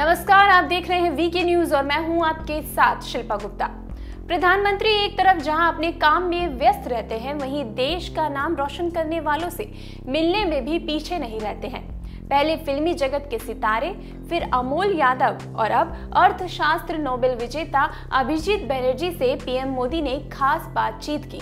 नमस्कार, आप देख रहे हैं वीके न्यूज और मैं हूं आपके साथ शिल्पा गुप्ता। प्रधानमंत्री एक तरफ जहां अपने काम में व्यस्त रहते हैं, वहीं देश का नाम रोशन करने वालों से मिलने में भी पीछे नहीं रहते हैं। पहले फिल्मी जगत के सितारे, फिर अमोल यादव और अब अर्थशास्त्र नोबेल विजेता अभिजीत बनर्जी से पीएम मोदी ने खास बातचीत की।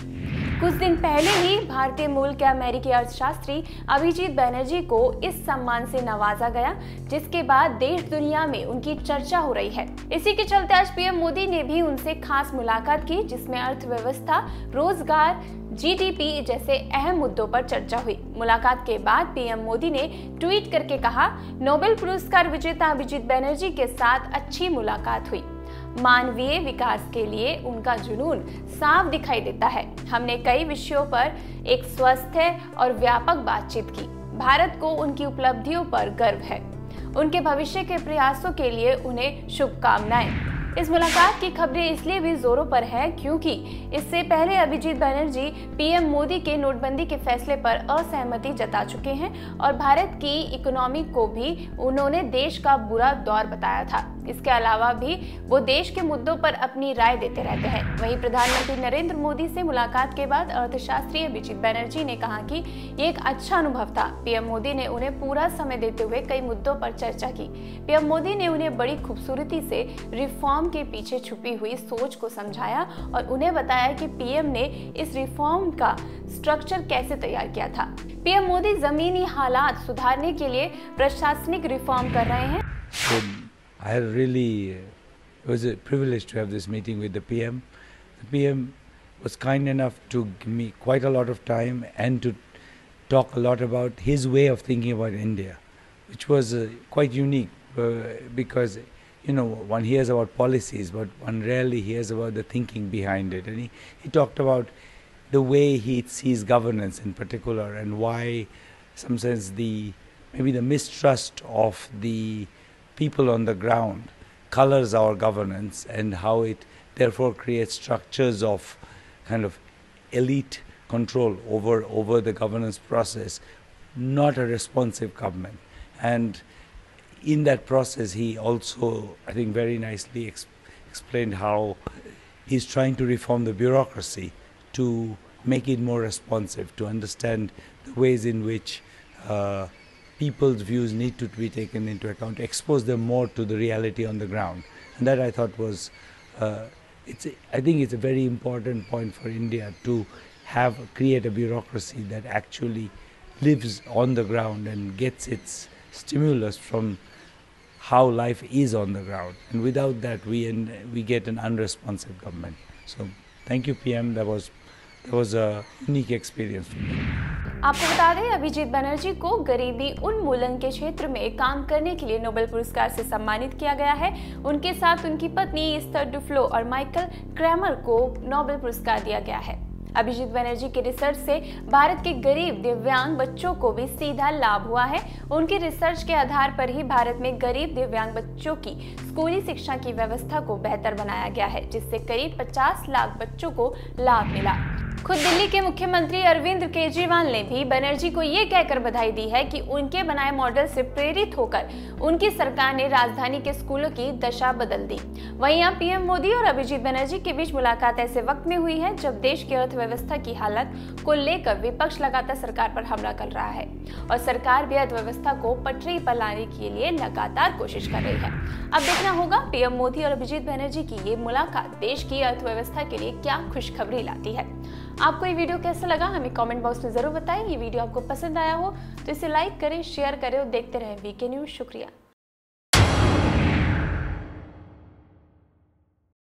कुछ दिन पहले ही भारतीय मूल के अमेरिकी अर्थशास्त्री अभिजीत बनर्जी को इस सम्मान से नवाजा गया, जिसके बाद देश दुनिया में उनकी चर्चा हो रही है। इसी के चलते आज पीएम मोदी ने भी उनसे खास मुलाकात की, जिसमें अर्थव्यवस्था, रोजगार, जीडीपी जैसे अहम मुद्दों पर चर्चा हुई। मुलाकात के बाद पीएम मोदी ने ट्वीट करके कहा, नोबेल पुरस्कार विजेता अभिजीत बनर्जी के साथ अच्छी मुलाकात हुई। मानवीय विकास के लिए उनका जुनून साफ दिखाई देता है। हमने कई विषयों पर एक स्वस्थ और व्यापक बातचीत की। भारत को उनकी उपलब्धियों पर गर्व है। उनके भविष्य के प्रयासों के लिए उन्हें शुभकामनाएं। इस मुलाकात की खबरें इसलिए भी जोरों पर है क्योंकि इससे पहले अभिजीत बनर्जी पीएम मोदी के नोटबंदी के फैसले पर असहमति जता चुके हैं और भारत की इकोनॉमी को भी उन्होंने देश का बुरा दौर बताया था। इसके अलावा भी वो देश के मुद्दों पर अपनी राय देते रहते हैं। वहीं प्रधानमंत्री नरेंद्र मोदी से मुलाकात के बाद अर्थशास्त्री अभिजीत बनर्जी ने कहा कि ये एक अच्छा अनुभव था। पीएम मोदी ने उन्हें पूरा समय देते हुए कई मुद्दों पर चर्चा की। पीएम मोदी ने उन्हें बड़ी खूबसूरती से रिफॉर्म के पीछे छुपी हुई सोच को समझाया और उन्हें बताया कि पीएम ने इस रिफॉर्म का स्ट्रक्चर कैसे तैयार किया था। पीएम मोदी जमीनी हालात सुधारने के लिए प्रशासनिक रिफॉर्म कर रहे हैं। It was a privilege to have this meeting with the PM. The PM was kind enough to give me quite a lot of time and to talk a lot about his way of thinking about India, which was quite unique because, you know, one hears about policies, but one rarely hears about the thinking behind it. And he talked about the way he sees governance in particular and why, in some sense, maybe the mistrust of the people on the ground colors our governance and how it therefore creates structures of kind of elite control over the governance process, not a responsive government. And in that process he also, I think, very nicely explained how he's trying to reform the bureaucracy to make it more responsive, to understand the ways in which people's views need to be taken into account, expose them more to the reality on the ground. And that I thought was, I think it's a very important point for India to create a bureaucracy that actually lives on the ground and gets its stimulus from how life is on the ground. And without that, we get an unresponsive government. So thank you, PM. That was a unique experience for me. आपको बता दें, अभिजीत बनर्जी को गरीबी उन्मूलन के क्षेत्र में काम करने के लिए नोबेल पुरस्कार से सम्मानित किया गया है। उनके साथ उनकी पत्नी इस्थर डुफ्लो और माइकल क्रैमर को नोबेल पुरस्कार दिया गया है। अभिजीत बनर्जी के रिसर्च से भारत के गरीब दिव्यांग बच्चों को भी सीधा लाभ हुआ है। उनकी रिसर्च के आधार पर ही भारत में गरीब दिव्यांग बच्चों की स्कूली शिक्षा की व्यवस्था को बेहतर बनाया गया है, जिससे करीब 50 लाख बच्चों को लाभ मिला। खुद दिल्ली के मुख्यमंत्री अरविंद केजरीवाल ने भी बनर्जी को ये कहकर बधाई दी है कि उनके बनाए मॉडल से प्रेरित होकर उनकी सरकार ने राजधानी के स्कूलों की दशा बदल दी। वहीं अब पीएम मोदी और अभिजीत बनर्जी के बीच मुलाकात ऐसे वक्त में हुई है जब देश की अर्थव्यवस्था की हालत को लेकर विपक्ष लगातार सरकार पर हमला कर रहा है और सरकार भी अर्थव्यवस्था को पटरी पर लाने के लिए लगातार कोशिश कर रही है। अब देखना होगा पीएम मोदी और अभिजीत बनर्जी की ये मुलाकात देश की अर्थव्यवस्था के लिए क्या खुशखबरी लाती है। आपको ये वीडियो कैसा लगा हमें कमेंट बॉक्स में जरूर बताएं। ये वीडियो आपको पसंद आया हो तो इसे लाइक करें, शेयर करें और देखते रहें वीके न्यूज। शुक्रिया।